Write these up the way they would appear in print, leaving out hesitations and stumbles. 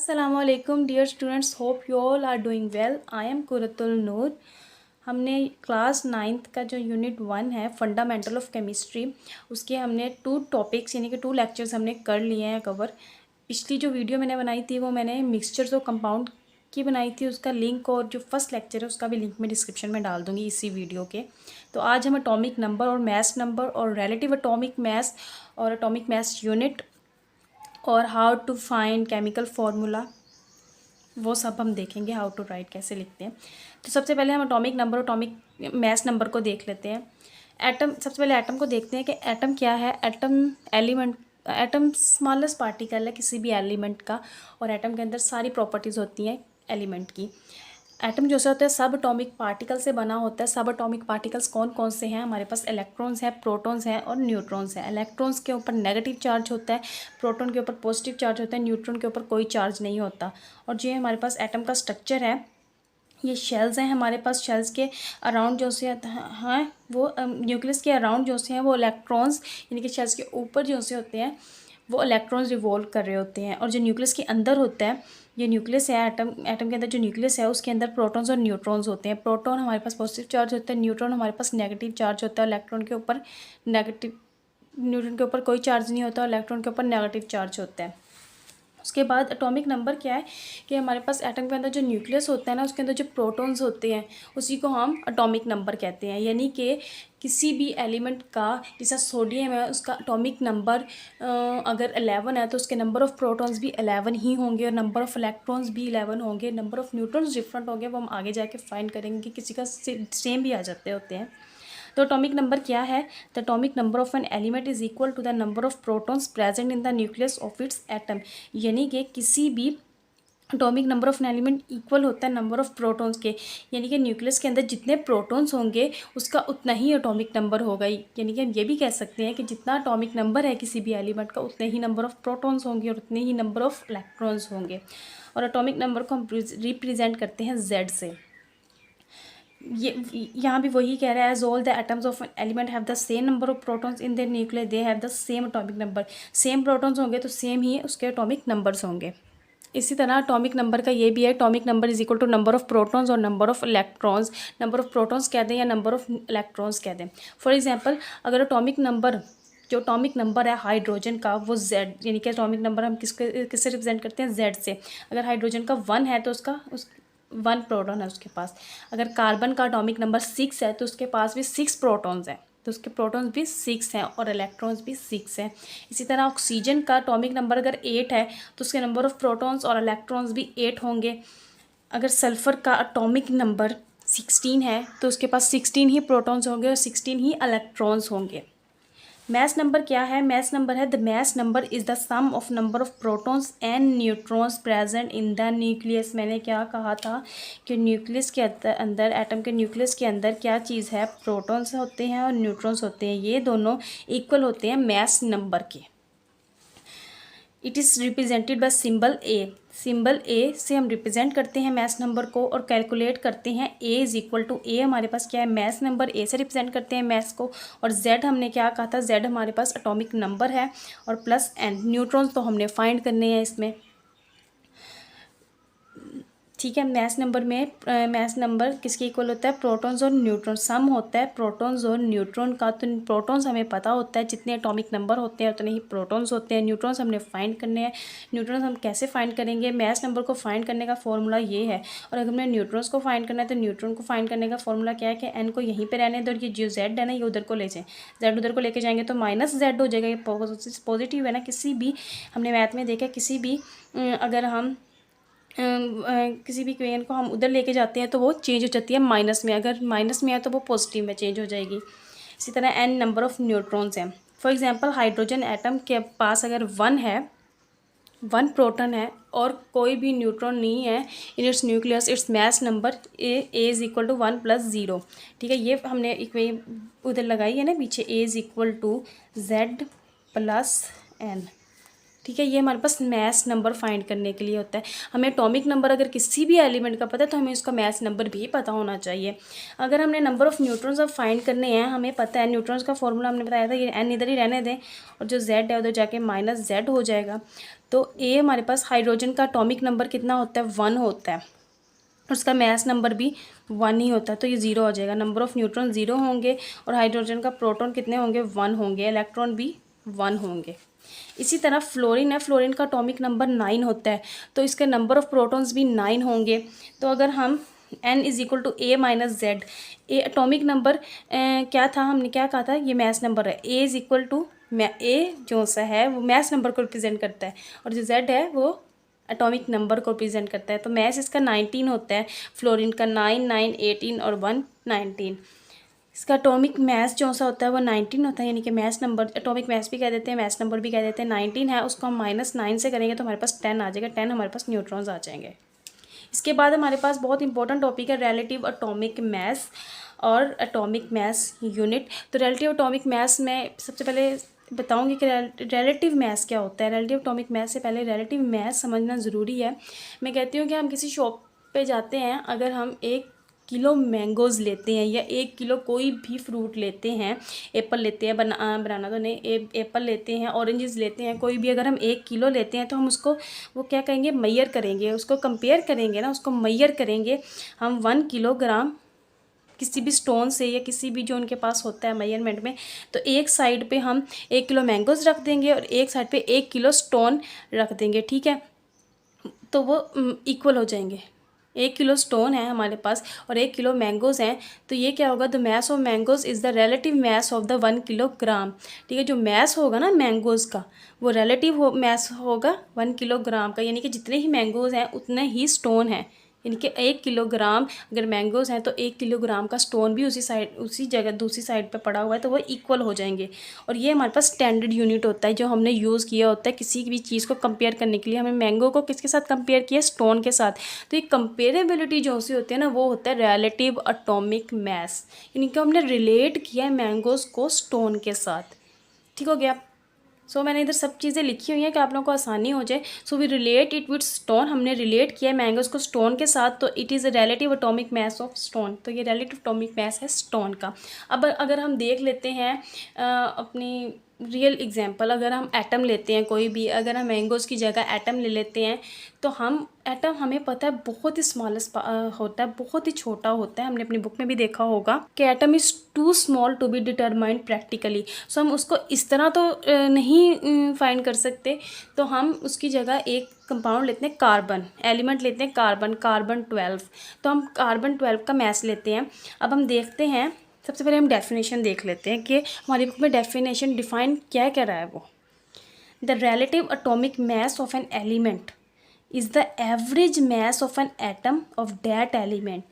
Assalamualaikum dear students, hope you all are doing well. I am Qurratul नूर। हमने class 9th का जो unit 1 है fundamental of chemistry, उसके हमने 2 टॉपिक्स यानी कि 2 लेक्चर्स हमने कर लिए हैं कवर। पिछली जो वीडियो मैंने बनाई थी वो मैंने मिक्सचर्स और कंपाउंड की बनाई थी, उसका लिंक और जो फर्स्ट लेक्चर है उसका भी लिंक मैं डिस्क्रिप्शन में डाल दूँगी इसी वीडियो के। तो आज हम एटॉमिक नंबर और मैस नंबर और रिलेटिव एटॉमिक मैस और एटॉमिक मैस यूनिट और how to find chemical formula वो सब हम देखेंगे, हाउ टू राइट कैसे लिखते हैं। तो सबसे पहले हम एटॉमिक नंबर और एटॉमिक मैस नंबर को देख लेते हैं। एटम, सबसे पहले एटम को देखते हैं कि एटम क्या है। Atom element, atom smallest particle है किसी भी एलिमेंट का, और एटम के अंदर सारी प्रॉपर्टीज़ होती हैं एलिमेंट की। एटम जो से होता है सब एटॉमिक पार्टिकल से बना होता है। सब एटॉमिक पार्टिकल्स कौन कौन से हैं? हमारे पास इलेक्ट्रॉन्स हैं, प्रोटॉन्स हैं और न्यूट्रॉन्स हैं। इलेक्ट्रॉन्स के ऊपर नेगेटिव चार्ज होता है, प्रोटॉन के ऊपर पॉजिटिव चार्ज होता है, न्यूट्रॉन के ऊपर कोई चार्ज नहीं होता। और जो हमारे पास एटम का स्ट्रक्चर है, ये शेल्स हैं हमारे पास। शेल्स के अराउंड जो से हैं वो न्यूक्लियस के अराउंड जो से हैं वो इलेक्ट्रॉन्स, यानी कि शेल्स के ऊपर जो से होते हैं वो इलेक्ट्रॉन्स रिवॉल्व कर रहे होते हैं। और जो न्यूक्लियस के अंदर होता है, ये न्यूक्लियस है एटम के अंदर जो न्यूक्लियस है उसके अंदर प्रोटॉन्स और न्यूट्रॉन्स होते हैं। प्रोटॉन हमारे पास पॉजिटिव चार्ज होता है, न्यूट्रॉन हमारे पास नेगेटिव चार्ज होता है। इलेक्ट्रॉन के ऊपर नेगेटिव, न्यूट्रॉन के ऊपर कोई चार्ज नहीं होता, इलेक्ट्रॉन के ऊपर नेगेटिव चार्ज होता है। उसके बाद एटॉमिक नंबर क्या है कि हमारे पास एटम के अंदर जो न्यूक्लियस होता है ना, उसके अंदर जो प्रोटॉन्स होते हैं उसी को हम एटॉमिक नंबर कहते हैं। यानी कि किसी भी एलिमेंट का, जैसा सोडियम है उसका एटॉमिक नंबर अगर 11 है तो उसके नंबर ऑफ़ प्रोटॉन्स भी 11 ही होंगे और नंबर ऑफ़ इलेक्ट्रॉन्स भी 11 होंगे। नंबर ऑफ़ न्यूट्रॉन्स डिफरेंट होंगे, वो हम आगे जाके फाइंड करेंगे। किसी का सेम भी आ जाते होते हैं। तो एटॉमिक नंबर क्या है? The atomic number of an element is equal to the number of protons present in the nucleus of its atom. यानी कि किसी भी atomic number of an element equal होता है नंबर ऑफ प्रोटॉन्स के, यानी कि न्यूक्लियस के अंदर जितने प्रोटॉन्स होंगे उसका उतना ही एटॉमिक नंबर होगा। यानी कि हम ये भी कह सकते हैं कि जितना एटॉमिक नंबर है किसी भी एलिमेंट का उतने ही नंबर ऑफ प्रोटॉन्स होंगे और उतने ही नंबर ऑफ इलेक्ट्रॉन्स होंगे। और एटॉमिक नंबर को हम रिप्रेजेंट करते हैं Z से। ये यहाँ भी वही कह रहा है, as all the atoms of an element have the same number of protons in their nucleus they have the same atomic number. Same protons होंगे तो सेम ही उसके एटॉमिक नंबर्स होंगे। इसी तरह एटॉमिक नंबर का ये भी है, atomic number is equal to number of protons और number of electrons. Number of protons कह दें या नंबर ऑफ इलेक्ट्रॉन्स कह दें। फॉर एग्जाम्पल, अगर एटॉमिक नंबर, जो एटॉमिक नंबर है हाइड्रोजन का वो Z, यानी कि एटॉमिक नंबर हम किससे रिप्रेजेंट करते हैं? Z से। अगर हाइड्रोजन का 1 है तो उसका 1 प्रोटॉन है उसके पास। अगर कार्बन का एटॉमिक नंबर 6 है तो उसके पास भी 6 प्रोटॉन्स हैं, तो उसके प्रोटॉन्स भी 6 हैं और इलेक्ट्रॉन्स भी 6 हैं। इसी तरह ऑक्सीजन का एटॉमिक नंबर अगर 8 है तो उसके नंबर ऑफ़ प्रोटॉन्स और इलेक्ट्रॉन्स भी 8 होंगे। अगर सल्फ़र का एटॉमिक नंबर 16 है तो उसके पास 16 ही प्रोटॉन्स होंगे और 16 ही इलेक्ट्रॉन्स होंगे। मैस नंबर क्या है? मैस नंबर है, the mass number is the sum of number of protons and neutrons present in the nucleus. मैंने क्या कहा था कि न्यूक्लियस के अंदर, एटम के न्यूक्लियस के अंदर क्या चीज़ है? प्रोटॉन्स होते हैं और न्यूट्रॉन्स होते हैं, ये दोनों इक्वल होते हैं मैस नंबर के। It is represented by symbol A. Symbol A से हम रिप्रेजेंट करते हैं मैस नंबर को और कैलकुलेट करते हैं। ए इज़ इक्वल टू, ए हमारे पास क्या है? Mass number. ए से रिप्रेजेंट करते हैं मैस को। और जेड हमने क्या कहा था? जेड हमारे पास एटॉमिक नंबर है और प्लस एन। न्यूट्रॉन्स तो हमने फाइंड करने हैं इसमें, ठीक है। मैस नंबर में मैस नंबर किसके इक्वल होता है? प्रोटॉन्स और न्यूट्रॉन। सम होता है प्रोटॉन्स और न्यूट्रॉन का। तो प्रोटॉन्स हमें पता होता है जितने एटॉमिक नंबर होते हैं उतने ही प्रोटॉन्स होते हैं। न्यूट्रॉन्स हमने फाइंड करने हैं। न्यूट्रॉन्स हम कैसे फाइंड करेंगे? मैस नंबर को फाइंड करने का फॉर्मूला ये है। और अगर हमें न्यूट्रॉन्स को फाइंड करना है तो न्यूट्रॉन को फाइंड करने का फॉर्मूला क्या है कि एन को यहीं पर रहने दो और ये जो जेड है ना ये उधर को ले जाएँ। जेड उधर को लेके जाएंगे तो माइनस जेड हो जाएगा। ये पॉजिटिव है ना। किसी भी, हमने मैथ में देखा, किसी भी अगर हम किसी भी क्वेश्चन को हम उधर लेके जाते हैं तो वो चेंज हो जाती है माइनस में। अगर माइनस में है तो वो पॉजिटिव में चेंज हो जाएगी। इसी तरह एन नंबर ऑफ़ न्यूट्रॉन्स हैं। फॉर एग्जांपल, हाइड्रोजन एटम के पास अगर 1 है, 1 प्रोटॉन है और कोई भी न्यूट्रॉन नहीं है in its nucleus, its mass number A is equal to 1 + 0। ठीक है, ये हमने उधर लगाई है ना पीछे। A is equal to Z + N। ठीक है। ये हमारे पास मैस नंबर फाइंड करने के लिए होता है। हमें एटॉमिक नंबर अगर किसी भी एलिमेंट का पता है तो हमें उसका मैस नंबर भी पता होना चाहिए। अगर हमने नंबर ऑफ़ न्यूट्रॉन्स अब फाइंड करने हैं, हमें पता है न्यूट्रॉन्स का फॉर्मूला हमने बताया था, ये n इधर ही रहने दें और जो z है उधर जाके -z हो जाएगा। तो ए हमारे पास हाइड्रोजन का एटॉमिक नंबर कितना होता है, 1 होता है, उसका मैस नंबर भी 1 ही होता है, तो ये 0 हो जाएगा। नंबर ऑफ़ न्यूट्रॉन 0 होंगे और हाइड्रोजन का प्रोटॉन कितने होंगे, 1 होंगे, इलेक्ट्रॉन भी 1 होंगे। इसी तरह फ्लोरीन है, फ्लोरीन का एटॉमिक नंबर 9 होता है, तो इसके नंबर ऑफ़ प्रोटॉन्स भी 9 होंगे। तो अगर हम n = a - z, A atomic number क्या था, हमने क्या कहा था, ये मैस नंबर है। ए जो सा है वो मैस नंबर को रिप्रेजेंट करता है और जो z है वो एटॉमिक नंबर को रिप्रेजेंट करता है। तो मैस इसका 19 होता है, फ्लोरीन का 9, 9, 18 और 1 19। इसका एटॉमिक मैस जो सा होता है वो 19 होता है, यानी कि मैस नंबर, एटॉमिक मैस भी कह देते हैं, मैस नंबर भी कह देते हैं। 19 है, उसको हम -9 से करेंगे तो हमारे पास 10 आ जाएगा, 10 हमारे पास न्यूट्रॉन्स आ जाएंगे। इसके बाद हमारे पास बहुत इंपॉर्टेंट टॉपिक है रिलेटिव एटॉमिक मैस और एटॉमिक मैस यूनिट। तो रिलेटिव एटॉमिक मैस में सबसे पहले बताऊंगी कि रिलेटिव मैस क्या होता है। रिलेटिव एटॉमिक मैस से पहले रिलेटिव मैस समझना ज़रूरी है। मैं कहती हूँ कि हम किसी शॉप पे जाते हैं, अगर हम 1 किलो मैंगोज़ लेते हैं या 1 किलो कोई भी फ्रूट लेते हैं, एप्पल लेते हैं, बनाना तो नहीं, एप्पल लेते हैं, ऑरेंजेस लेते हैं, कोई भी अगर हम 1 किलो लेते हैं तो हम उसको वो क्या करेंगे, मैयर करेंगे, उसको कंपेयर करेंगे ना, उसको मैयर करेंगे हम 1 किलोग्राम किसी भी स्टोन से या किसी भी जो उनके पास होता है मेजरमेंट में। तो एक साइड पे हम 1 किलो मैंगोज़ रख देंगे और एक साइड पे 1 किलो स्टोन रख देंगे, ठीक है, तो वो इक्वल हो जाएंगे। 1 किलो स्टोन है हमारे पास और 1 किलो मैंगोज़ हैं, तो ये क्या होगा, the mass of mangoes is the relative mass of the 1 kilogram. ठीक है, जो मैस होगा ना मैंगोज़ का वो रिलेटिव मैस होगा 1 किलोग्राम का, यानी कि जितने ही मैंगोज़ हैं उतने ही स्टोन हैं, यानी कि 1 किलोग्राम अगर मैंगोज़ हैं तो 1 किलोग्राम का स्टोन भी उसी जगह दूसरी साइड पे पड़ा हुआ है, तो वो इक्वल हो जाएंगे। और ये हमारे पास स्टैंडर्ड यूनिट होता है जो हमने यूज़ किया होता है किसी भी चीज़ को कंपेयर करने के लिए। हमें मैंगो को किसके साथ कंपेयर किया, स्टोन के साथ। तो ये कंपेरेबिलिटी जो सी होती है ना वो होता है रिलेटिव एटॉमिक मैस, यानी कि हमने रिलेट किया है मैंगोज़ को स्टोन के साथ। ठीक हो गया। मैंने इधर सब चीज़ें लिखी हुई हैं कि आप लोगों को आसानी हो जाए। We relate it with stone, हमने रिलेट किया है मैंगोज़ को स्टोन के साथ, तो it is a relative atomic mass of stone. तो ये रिलेटिव एटॉमिक मैस है स्टोन का। अब अगर हम देख लेते हैं अपनी रियल एग्जांपल, अगर हम एटम लेते हैं कोई भी, अगर हम मैंगोज़ की जगह एटम ले लेते हैं तो हम एटम हमें पता है बहुत ही स्मॉलेस्ट होता है, बहुत ही छोटा होता है, हमने अपनी बुक में भी देखा होगा कि atom is too small to be determined practically. हम उसको इस तरह तो नहीं फाइंड कर सकते, तो हम उसकी जगह एक कंपाउंड लेते हैं कार्बन, एलिमेंट लेते हैं कार्बन 12, तो हम कार्बन 12 का मैस लेते हैं। अब हम देखते हैं, सबसे पहले हम डेफिनेशन देख लेते हैं कि हमारी बुक में डेफिनेशन डिफाइन क्या क्या रहा है वो। The relative atomic mass of an element is the average mess of an atom of that element.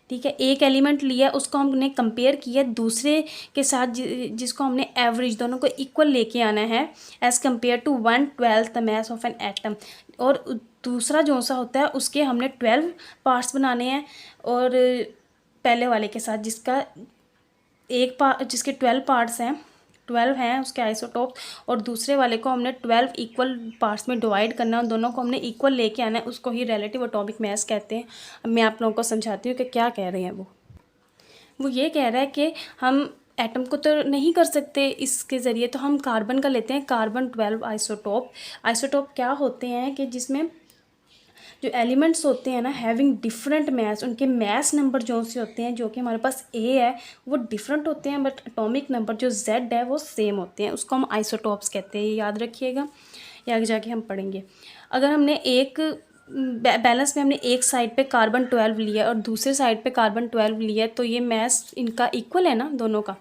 ठीक है, एक एलिमेंट लिया, उसको हमने कंपेयर किया दूसरे के साथ जिसको हमने एवरेज, दोनों को इक्वल लेके आना है, as compare to 1/12 the mass of an atom. और दूसरा जो सा होता है उसके हमने 12 पार्ट्स बनाने हैं, और पहले वाले के साथ जिसका जिसके 12 पार्ट्स हैं, 12 हैं उसके आइसोटोप, और दूसरे वाले को हमने 12 इक्वल पार्ट्स में डिवाइड करना है, दोनों को हमने इक्वल लेके आना है, उसको ही रिलेटिव एटॉमिक मैस कहते हैं। अब मैं आप लोगों को समझाती हूँ कि क्या कह रहे हैं वो ये कह रहा है कि हम एटम को तो नहीं कर सकते इसके ज़रिए, तो हम कार्बन का लेते हैं, कार्बन 12 आइसोटोप क्या होते हैं कि जिसमें जो एलिमेंट्स होते हैं ना हैविंग डिफरेंट मैस, उनके मैस नंबर जो से होते हैं, जो कि हमारे पास ए है वो डिफरेंट होते हैं, बट एटॉमिक नंबर जो जेड है वो सेम होते हैं, उसको हम आइसोटोप्स कहते हैं। ये याद रखिएगा, ये आगे जाके हम पढ़ेंगे। अगर हमने एक बैलेंस में हमने एक साइड पे कार्बन 12 लिया और दूसरे साइड पे कार्बन 12 लिया, तो ये मैस इनका इक्वल है ना दोनों का।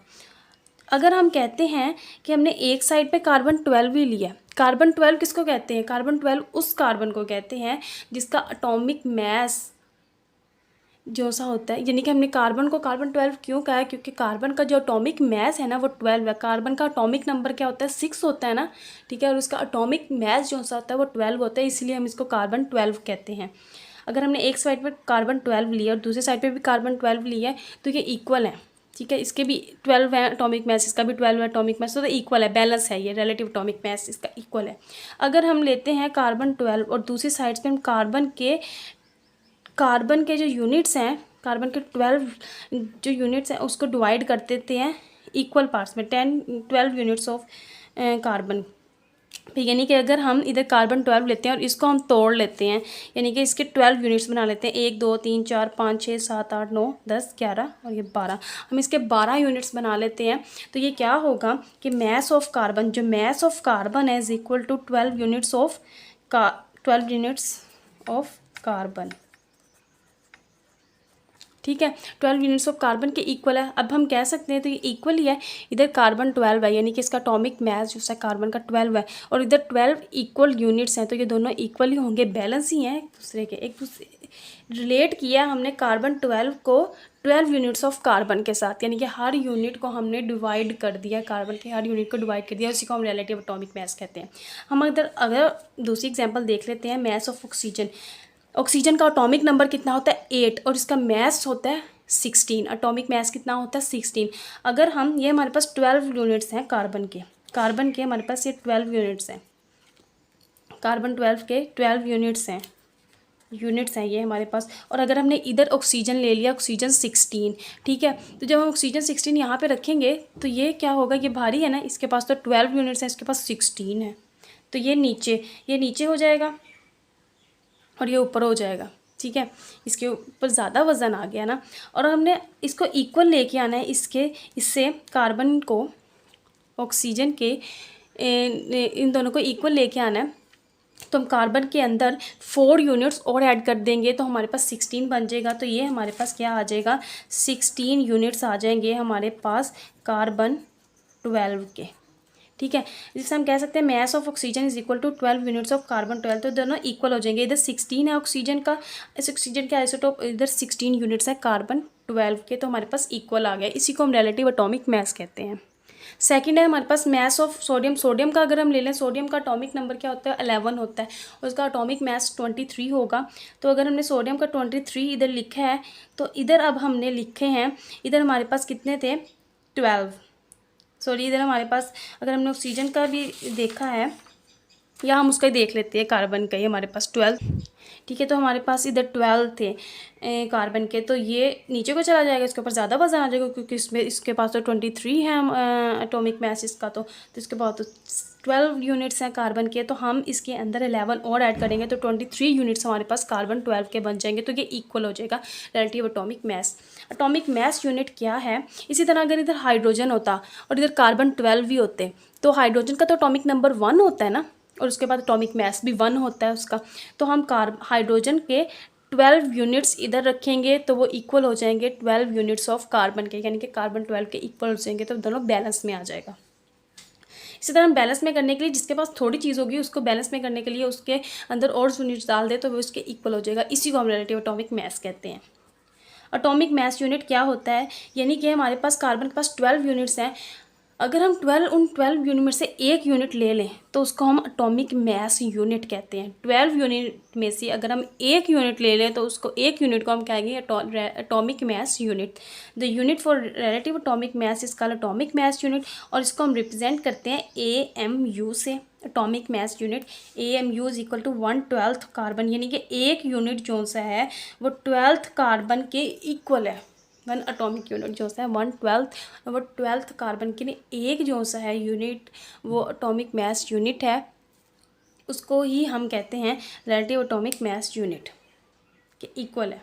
अगर हम कहते हैं कि हमने एक साइड पे कार्बन 12 ही लिया, कार्बन 12 किसको कहते हैं, कार्बन 12 उस कार्बन को कहते हैं जिसका एटॉमिक मैस जो सा होता है, यानी कि हमने कार्बन को कार्बन 12 क्यों कहा है, क्योंकि कार्बन का जो एटॉमिक मैस है ना वो 12 है। कार्बन का एटॉमिक नंबर क्या होता है, 6 होता है ना, ठीक है, और उसका एटॉमिक मैस जो सा होता है वो 12 होता है, इसलिए हम इसको कार्बन 12 कहते हैं। अगर हमने एक साइड पर कार्बन 12 लिया और दूसरे साइड पर भी कार्बन 12 लिया है तो ये इक्वल है, ठीक है, इसके भी 12 है एटॉमिक मास, इसका भी 12 है एटॉमिक मास, तो इक्वल है, बैलेंस है, ये रिलेटिव एटॉमिक मास इसका इक्वल है। अगर हम लेते हैं कार्बन 12 और दूसरी साइड पे हम कार्बन के जो यूनिट्स हैं, कार्बन के 12 जो यूनिट्स हैं उसको डिवाइड कर देते हैं इक्वल पार्ट्स में, 12 यूनिट्स ऑफ कार्बन। यानी कि अगर हम इधर कार्बन 12 लेते हैं और इसको हम तोड़ लेते हैं, यानी कि इसके 12 यूनिट्स बना लेते हैं, 1 2 3 4 5 6 7 8 9 10 11 और ये 12, हम इसके 12 यूनिट्स बना लेते हैं, तो ये क्या होगा कि मैस ऑफ कार्बन, जो मैस ऑफ कार्बन है is equal to 12 units of carbon. ठीक है, 12 यूनिट्स ऑफ कार्बन के इक्वल है। अब हम कह सकते हैं तो ये इक्वल ही है, इधर कार्बन 12 है, यानी कि इसका एटॉमिक मास जो है कार्बन का 12 है, और इधर 12 इक्वल यूनिट्स हैं, तो ये दोनों इक्वल ही होंगे, बैलेंस ही हैं एक दूसरे रिलेट किया हमने कार्बन 12 को 12 यूनिट्स ऑफ कार्बन के साथ, यानी कि हर यूनिट को हमने डिवाइड कर दिया, कार्बन के हर यूनिट को डिवाइड कर दिया, उसी को हम रिलेटिव एटॉमिक मास कहते हैं। हम अगर दूसरी एग्जाम्पल देख लेते हैं, मास ऑफ ऑक्सीजन। ऑक्सीजन का एटॉमिक नंबर कितना होता है 8 और इसका मास होता है 16, एटॉमिक मास कितना होता है 16। अगर हम ये हमारे पास 12 यूनिट्स हैं कार्बन के हमारे पास ये 12 यूनिट्स हैं, कार्बन 12 के 12 यूनिट्स हैं ये हमारे पास, और अगर हमने इधर ऑक्सीजन ले लिया, ऑक्सीजन 16, ठीक है, तो जब हम ऑक्सीजन 16 यहाँ पे रखेंगे तो ये क्या होगा, ये भारी है ना, इसके पास तो 12 यूनिट्स हैं, इसके पास 16 है, तो ये नीचे हो जाएगा और ये ऊपर हो जाएगा। ठीक है, इसके ऊपर ज़्यादा वज़न आ गया ना, और हमने इसको इक्वल लेके आना है, इससे कार्बन को ऑक्सीजन के इन दोनों को इक्वल लेके आना है, तो हम कार्बन के अंदर 4 यूनिट्स और ऐड कर देंगे तो हमारे पास 16 बन जाएगा। तो ये हमारे पास क्या आ जाएगा, 16 यूनिट्स आ जाएंगे हमारे पास कार्बन 12 के। ठीक है, जिससे हम कह सकते हैं mass of oxygen is equal to 12 units of carbon 12, तो दोनों इक्वल हो जाएंगे। इधर 16 है ऑक्सीजन का, इस ऑक्सीजन के आइसोटोप, इधर 16 यूनिट्स है कार्बन 12 के, तो हमारे पास इक्वल आ गया। इसी को हम रिलेटिव एटॉमिक मास कहते हैं। सेकंड है हमारे पास मैस ऑफ सोडियम का अगर हम ले लें, सोडियम का एटॉमिक नंबर क्या होता है 11 होता है, और उसका एटॉमिक मास 23 होगा। तो अगर हमने सोडियम का 23 इधर लिखा है, तो इधर अब हमने लिखे हैं, इधर हमारे पास कितने थे 12, सॉरी इधर हमारे पास अगर हमने ऑक्सीजन का भी देखा है, या हम उसका ही देख लेते हैं, कार्बन का ही हमारे पास 12। ठीक है, तो हमारे पास इधर 12 थे कार्बन के, तो ये नीचे को चला जाएगा, इसके ऊपर ज़्यादा वजन आ जाएगा, क्योंकि इसके पास तो 23 है एटॉमिक मास इसका, तो इसके पास तो 12 यूनिट्स हैं कार्बन के, तो हम इसके अंदर 11 और ऐड करेंगे तो 23 यूनिट्स हमारे पास कार्बन 12 के बन जाएंगे, तो ये इक्वल हो जाएगा रिलेटिव एटॉमिक मास। एटॉमिक मास यूनिट क्या है, इसी तरह अगर इधर हाइड्रोजन होता और इधर कार्बन 12 भी होते, तो हाइड्रोजन का तो एटॉमिक नंबर 1 होता है ना, और उसके बाद एटॉमिक मास भी 1 होता है उसका, तो हम हाइड्रोजन के 12 यूनिट्स इधर रखेंगे तो वो इक्वल हो जाएंगे 12 यूनिट्स ऑफ कार्बन के, यानी कि कार्बन 12 के इक्वल हो जाएंगे, तो दोनों बैलेंस में आ जाएगा। इसी तरह हम बैलेंस में करने के लिए, जिसके पास थोड़ी चीज़ होगी उसको बैलेंस में करने के लिए उसके अंदर और यूनिट्स डाल दे तो वो उसके इक्वल हो जाएगा। इसी को हम रिलेटिव एटॉमिक मास कहते हैं। एटॉमिक मास यूनिट क्या होता है, यानी कि हमारे पास कार्बन के पास 12 यूनिट्स हैं, अगर हम 12 यूनिट में से एक यूनिट ले लें तो उसको हम एटॉमिक मास यूनिट कहते हैं। 12 यूनिट में से अगर हम एक यूनिट ले लें तो उसको एक यूनिट को हम कहेंगे atomic mass unit. The unit for relative atomic mass is called atomic mass unit, और इसको हम रिप्रेजेंट करते हैं AMU से। Atomic mass unit AMU is equal to 1/12 carbon, यानी कि एक यूनिट जो सा है वो 12th कार्बन के इक्वल है। 1 एटॉमिक यूनिट जो सा है 1/12 वो 12th कार्बन के लिए एक जो सा है यूनिट वो एटॉमिक मास यूनिट है, उसको ही हम कहते हैं रिलेटिव एटॉमिक मास यूनिट के इक्वल है।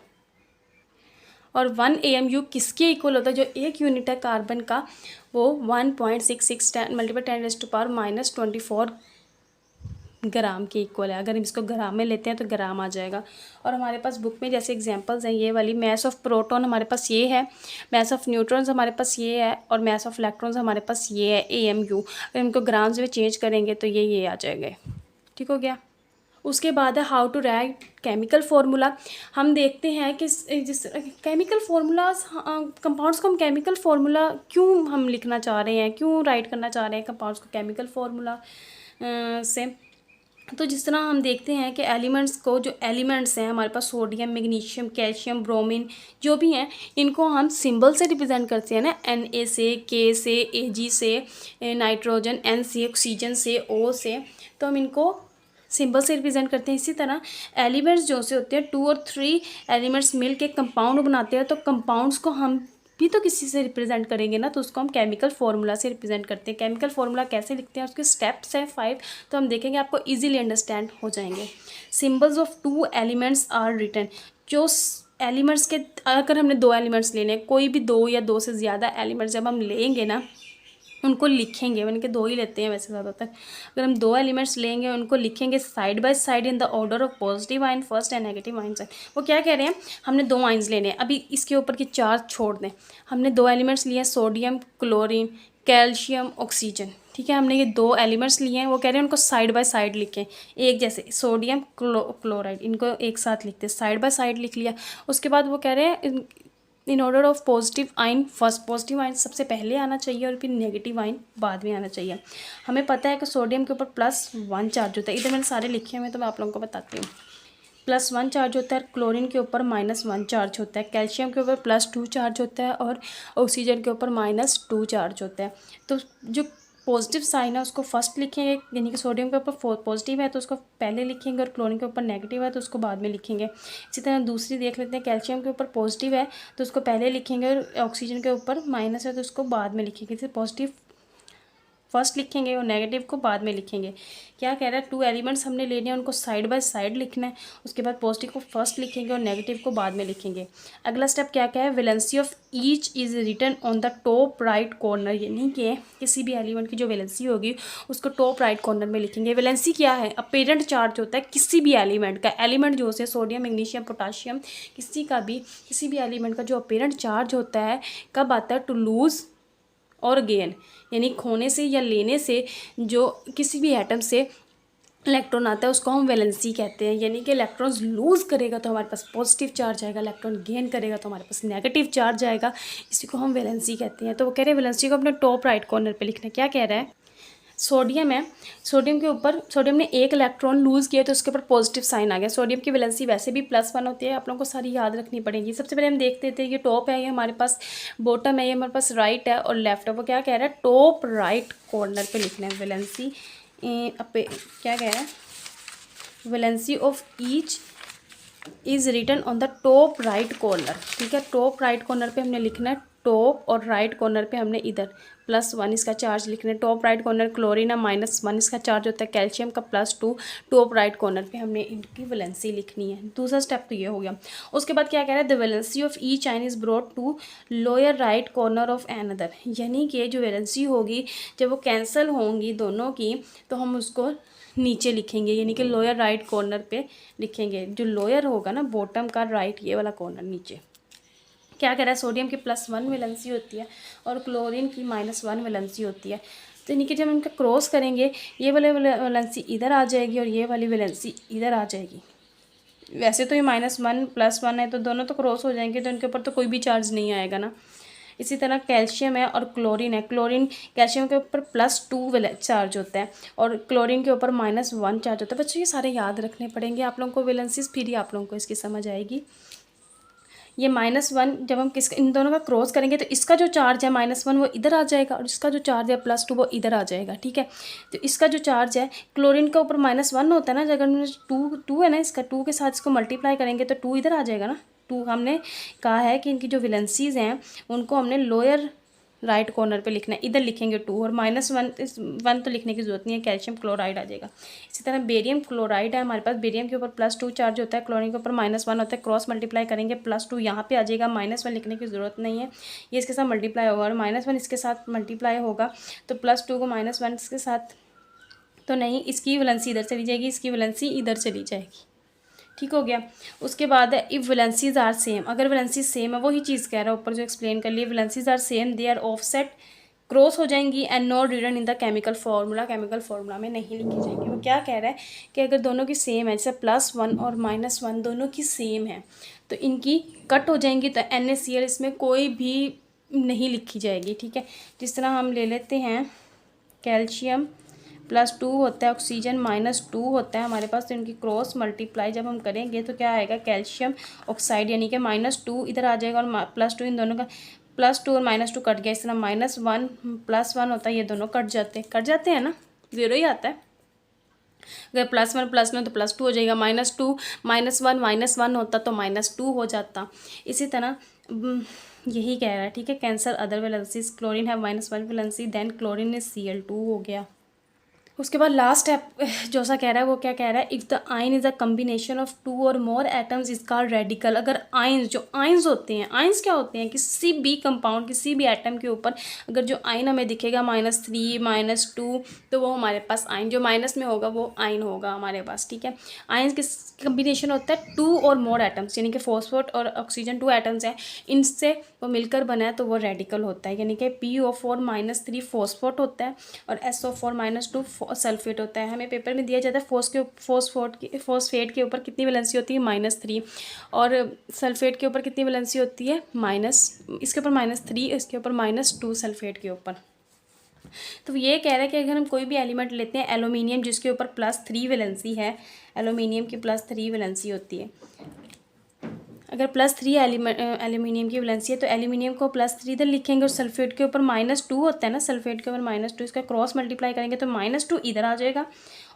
और 1 AMU किसके इक्वल होता है, जो एक यूनिट है कार्बन का वो 1.66 × 10⁻⁻24 ग्राम के इक्वल है। अगर हम इसको ग्राम में लेते हैं तो ग्राम आ जाएगा। और हमारे पास बुक में जैसे एग्जांपल्स हैं ये वाली, मैस ऑफ प्रोटॉन हमारे पास ये है, मैस ऑफ न्यूट्रॉन्स हमारे पास ये है, और मैस ऑफ इलेक्ट्रॉन्स हमारे पास ये है AMU। अगर इनको ग्राम्स में चेंज करेंगे तो ये आ जाएगा। ठीक हो गया। उसके बाद है how to write chemical formula. हम देखते हैं कि जिस केमिकल फार्मूलाज, कंपाउंड्स को हम केमिकल फार्मूला क्यों हम लिखना चाह रहे हैं, क्यों राइट करना चाह रहे हैं कंपाउंड्स को केमिकल फार्मूला से। तो जिस तरह हम देखते हैं कि एलिमेंट्स को, जो एलिमेंट्स हैं हमारे पास सोडियम, मैग्नीशियम, कैल्शियम, ब्रोमीन जो भी हैं, इनको हम सिंबल से रिप्रेजेंट करते हैं ना, Na से, K से, Ag से, नाइट्रोजन, N से, ऑक्सीजन से, O से, तो हम इनको सिंबल से रिप्रेजेंट करते हैं। इसी तरह एलिमेंट्स जो से होते हैं 2 और 3 एलिमेंट्स मिल के कंपाउंड बनाते हैं, तो कंपाउंड्स को हम भी तो किसी से रिप्रेजेंट करेंगे ना, तो उसको हम केमिकल फार्मूला से रिप्रेजेंट करते हैं। केमिकल फार्मूला कैसे लिखते हैं, उसके स्टेप्स हैं 5, तो हम देखेंगे, आपको इजीली अंडरस्टैंड हो जाएंगे। Symbols of 2 elements are written. जो एलिमेंट्स के, अगर हमने 2 एलिमेंट्स लेने हैं, कोई भी 2 या 2 से ज़्यादा एलिमेंट्स जब हम लेंगे ना, उनको लिखेंगे, मैंने कि 2 ही लेते हैं वैसे ज़्यादातर, अगर हम 2 एलिमेंट्स लेंगे उनको लिखेंगे side by side in the order of positive ion first and negative ion second. वो क्या कह रहे हैं, हमने 2 आइंस लेने हैं, अभी इसके ऊपर की चार्ज छोड़ दें। हमने 2 एलिमेंट्स लिए हैं, सोडियम, क्लोरीन, कैल्शियम, ऑक्सीजन, ठीक है। हमने ये 2 एलिमेंट्स लिए हैं, वो कह रहे हैं उनको साइड बाय साइड लिखें, एक जैसे सोडियम क्लोराइड, इनको एक साथ लिखते हैं, साइड बाय साइड लिख लिया। उसके बाद वो कह रहे हैं in order of positive ion first, positive ion सबसे पहले आना चाहिए और फिर नेगेटिव आइन बाद में आना चाहिए। हमें पता है कि सोडियम के ऊपर +1 चार्ज होता है, इधर मैंने सारे लिखे हुए हैं तो मैं आप लोगों को बताती हूँ। +1 चार्ज होता है, क्लोरीन के ऊपर -1 चार्ज होता है, कैल्शियम के ऊपर +2 चार्ज होता है और ऑक्सीजन के ऊपर -2 चार्ज होता है। तो जो पॉजिटिव साइन है उसको फर्स्ट लिखेंगे, यानी कि सोडियम के ऊपर पॉजिटिव है तो उसको पहले लिखेंगे, और क्लोरीन के ऊपर नेगेटिव है तो उसको बाद में लिखेंगे। इसी तरह दूसरी देख लेते हैं, कैल्शियम के ऊपर पॉजिटिव है तो उसको पहले लिखेंगे, और ऑक्सीजन के ऊपर माइनस है तो उसको बाद में लिखेंगे। इसे पॉजिटिव फर्स्ट लिखेंगे और नेगेटिव को बाद में लिखेंगे। क्या कह रहा है, 2 एलिमेंट्स हमने लेने हैं, उनको साइड बाय साइड लिखना है, उसके बाद पॉजिटिव को फर्स्ट लिखेंगे और नेगेटिव को बाद में लिखेंगे। अगला स्टेप क्या क्या है, valency of each is written on the top right corner, यानी कि किसी भी एलिमेंट की जो वैलेंसी होगी उसको टॉप राइट कॉर्नर में लिखेंगे। वैलेंसी क्या है, अपेरेंट चार्ज होता है किसी भी एलिमेंट का, एलिमेंट जो है सोडियम, मैग्नीशियम, पोटाशियम, किसी भी एलिमेंट का जो अपेरेंट चार्ज होता है कब आता है, टू लूज़ और गेन, यानी खोने से या लेने से जो किसी भी एटम से इलेक्ट्रॉन आता है उसको हम वैलेंसी कहते हैं। यानी कि इलेक्ट्रॉन्स लूज़ करेगा तो हमारे पास पॉजिटिव चार्ज आएगा, इलेक्ट्रॉन गेन करेगा तो हमारे पास नेगेटिव चार्ज आएगा, इसी को हम वैलेंसी कहते हैं। तो वो कह रहे हैं वैलेंसी को अपने टॉप राइट कॉर्नर पे लिखना है। क्या कह रहा है, सोडियम है, सोडियम के ऊपर सोडियम ने 1 इलेक्ट्रॉन लूज़ किया तो उसके ऊपर पॉजिटिव साइन आ गया। सोडियम की वैलेंसी वैसे भी +1 होती है, आप लोगों को सारी याद रखनी पड़ेगी। सबसे पहले हम देखते थे, ये टॉप है, ये हमारे पास बॉटम है, ये हमारे पास राइट है और लेफ्ट है। वो क्या कह रहा है, टॉप राइट कॉर्नर पे लिखना है वैलेंसी। क्या कह रहा है, valency of each is written on the top right corner, ठीक है। टॉप राइट कॉर्नर पे हमने लिखना है, टॉप और राइट कॉर्नर पे हमने इधर +1 इसका चार्ज लिखना है। टॉप राइट कॉर्नर क्लोरीन है, -1 इसका चार्ज होता है, कैल्शियम का +2, टॉप राइट कॉर्नर पे हमने इनकी वैलेंसी लिखनी है। दूसरा स्टेप तो ये हो गया। उसके बाद क्या कह रहा है, the valency of each ion is brought to lower right corner of another, यानी कि जो वैलेंसी होगी जब वो कैंसिल होंगी दोनों की तो हम उसको नीचे लिखेंगे, यानी कि लोअर राइट कॉर्नर पे लिखेंगे। जो लोअर होगा ना बॉटम का राइट, ये वाला कॉर्नर नीचे। क्या कह रहा है, सोडियम की +1 वैलेंसी होती है और क्लोरीन की -1 वैलेंसी होती है। तो यानी कि जब इनका क्रॉस करेंगे ये वाली वैलेंसी इधर आ जाएगी और ये वाली वैलेंसी इधर आ जाएगी। वैसे तो ये -1 +1 है तो दोनों तो क्रॉस हो जाएंगे, तो इनके ऊपर तो कोई भी चार्ज नहीं आएगा ना। इसी तरह कैल्शियम है और क्लोरीन है, कैल्शियम के ऊपर +2 चार्ज होता है और क्लोरीन के ऊपर -1 चार्ज होता है। बच्चों ये सारे याद रखने पड़ेंगे आप लोगों को वैलेंसीज, फिर ही आप लोगों को इसकी समझ आएगी। ये -1 जब हम इन दोनों का क्रॉस करेंगे तो इसका जो चार्ज है -1 वो इधर आ जाएगा और इसका जो चार्ज है +2 वो इधर आ जाएगा, ठीक है। तो इसका जो चार्ज है क्लोरीन का ऊपर -1 होता है ना, अगर 2 है ना, इसका 2 के साथ इसको मल्टीप्लाई करेंगे तो 2 इधर आ जाएगा ना। 2 हमने कहा है कि इनकी जो वैलेंसीज हैं उनको हमने लोअर राइट कॉर्नर पे लिखना है, इधर लिखेंगे 2 और -1 तो लिखने की जरूरत नहीं है, कैल्शियम क्लोराइड आ जाएगा। इसी तरह बेरियम क्लोराइड है हमारे पास, बेरियम के ऊपर +2 चार्ज होता है, क्लोरीन के ऊपर -1 होता है, क्रॉस मल्टीप्लाई करेंगे +2 यहाँ पे आ जाएगा, -1 लिखने की ज़रूरत नहीं है, ये इसके साथ मल्टीप्लाई होगा और -1 इसके साथ मल्टीप्लाई होगा तो +2 को -1 इसके साथ तो नहीं, इसकी वैलेंसी इधर चली जाएगी, इसकी वैलेंसी इधर चली जाएगी, ठीक हो गया। उसके बाद है इफ़ वैलेंसीज आर सेम, अगर वैलेंसी सेम है, वही चीज़ कह रहा है ऊपर जो एक्सप्लेन कर लिए, valencies are same they are offset, cross हो जाएंगी and not written in the chemical formula में नहीं लिखी जाएंगी। वो क्या कह रहा है कि अगर दोनों की सेम है, जैसे +1 और -1 दोनों की सेम है तो इनकी कट हो जाएंगी, तो NaCl इसमें कोई भी नहीं लिखी जाएगी, ठीक है। जिस तरह हम ले लेते हैं कैल्शियम +2 होता है, ऑक्सीजन -2 होता है हमारे पास। तो इनकी क्रॉस मल्टीप्लाई जब हम करेंगे तो क्या आएगा, कैल्शियम ऑक्साइड, यानी कि -2 इधर आ जाएगा और +2 इन दोनों का, +2 और -2 कट गया। इस तरह -1 +1 होता है, ये दोनों कट जाते हैं ना, 0 ही आता है। अगर +1 +1 तो +2 हो जाएगा, -2 -1 -1 होता तो -2 हो जाता। इसी तरह यही कह रहा है, ठीक है। कैंसर अदर वैलेंसीज, क्लोरीन है -1 valency, than chlorine is Cl2 हो गया। उसके बाद लास्ट स्टेप जो सा कह रहा है वो क्या कह रहा है, if the ion is a combination of 2 और मोर एटम्स इज कॉल्ड रेडिकल। अगर आयन्स, जो आयन्स होते हैं, आयन्स क्या होते हैं, किसी भी कंपाउंड, किसी भी एटम के ऊपर अगर जो आयन हमें दिखेगा -3 -2, तो वो हमारे पास आयन, जो माइनस में होगा वो आयन होगा हमारे पास, ठीक है। आयन्स किस कम्बिनेशन होता है, 2 और मोर एटम्स, यानी कि फॉस्फोट और ऑक्सीजन 2 एटम्स हैं, इनसे वो मिलकर बना है तो वो रेडिकल होता है। यानी कि PO4 -3 फॉस्फोट होता है और SO4 -2 सल्फेट होता है। हमें पेपर में दिया जाता है फॉस्फेट के ऊपर कितनी वैलेंसी होती है, -3, और सल्फेट के ऊपर कितनी वैलेंसी होती है, इसके ऊपर -3, इसके ऊपर -2 सल्फेट के ऊपर। तो ये कह रहा है कि अगर हम कोई भी एलिमेंट लेते हैं, एलुमिनियम जिसके ऊपर +3 वैलेंसी है, एलुमिनियम की +3 वैलेंसी होती है। अगर +3 एल्यूमिनियम की वैलेंसी है तो एल्यूमिनियम को +3 इधर लिखेंगे और सल्फेट के ऊपर -2 होता है ना, सल्फेट के ऊपर -2, इसका क्रॉस मल्टीप्लाई करेंगे तो -2 इधर आ जाएगा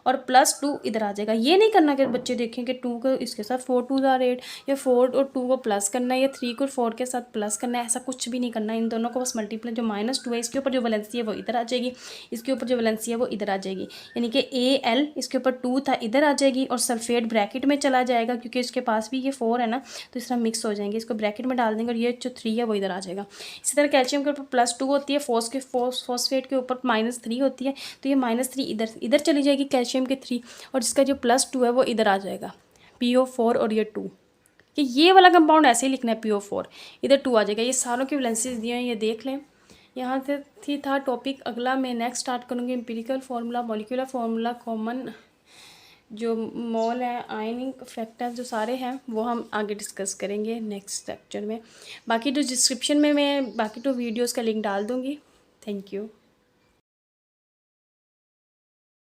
और +2 इधर आ जाएगा। ये नहीं करना कि बच्चे देखें कि 2 को इसके साथ 4 2 ज़ा 8, या 4 और 2 को प्लस करना है, या 3 को 4 के साथ प्लस करना है, ऐसा कुछ भी नहीं करना है। इन दोनों को बस मल्टीप्लाई, जो -2 है इसके ऊपर जो वैलेंसी है वो इधर आ जाएगी, इसके ऊपर जो वैलेंसी है वो इधर आ जाएगी, यानी कि Al इसके ऊपर 2 था इधर आ जाएगी और सल्फेट ब्रैकेट में चला जाएगा क्योंकि इसके पास भी ये 4 है ना, तो इस तरह मिक्स हो जाएंगे, इसको ब्रैकेट में डाल देंगे और ये जो 3 है वो इधर आ जाएगा। इसी तरह कैल्शियम के ऊपर +2 होती है, फॉस्फेट के ऊपर -3 होती है, तो ये -3 इधर चली जाएगी कैल्शियम के 3, और जिसका जो +2 है वो इधर आ जाएगा, PO4 और ये 2, कि ये वाला कंपाउंड ऐसे ही लिखना है, PO4 इधर 2 आ जाएगा। ये सारों की वैलेंसीज दिए हैं, ये देख लें। यहाँ से था टॉपिक। अगला मैं नेक्स्ट स्टार्ट करूँगी empirical formula, molecular formula, common जो मोल है, आयनिक फैक्टर जो सारे हैं वो हम आगे डिस्कस करेंगे नेक्स्ट लेक्चर में। बाकी तो डिस्क्रिप्शन में मैं बाकी तो वीडियोज़ का लिंक डाल दूँगी। Thank you.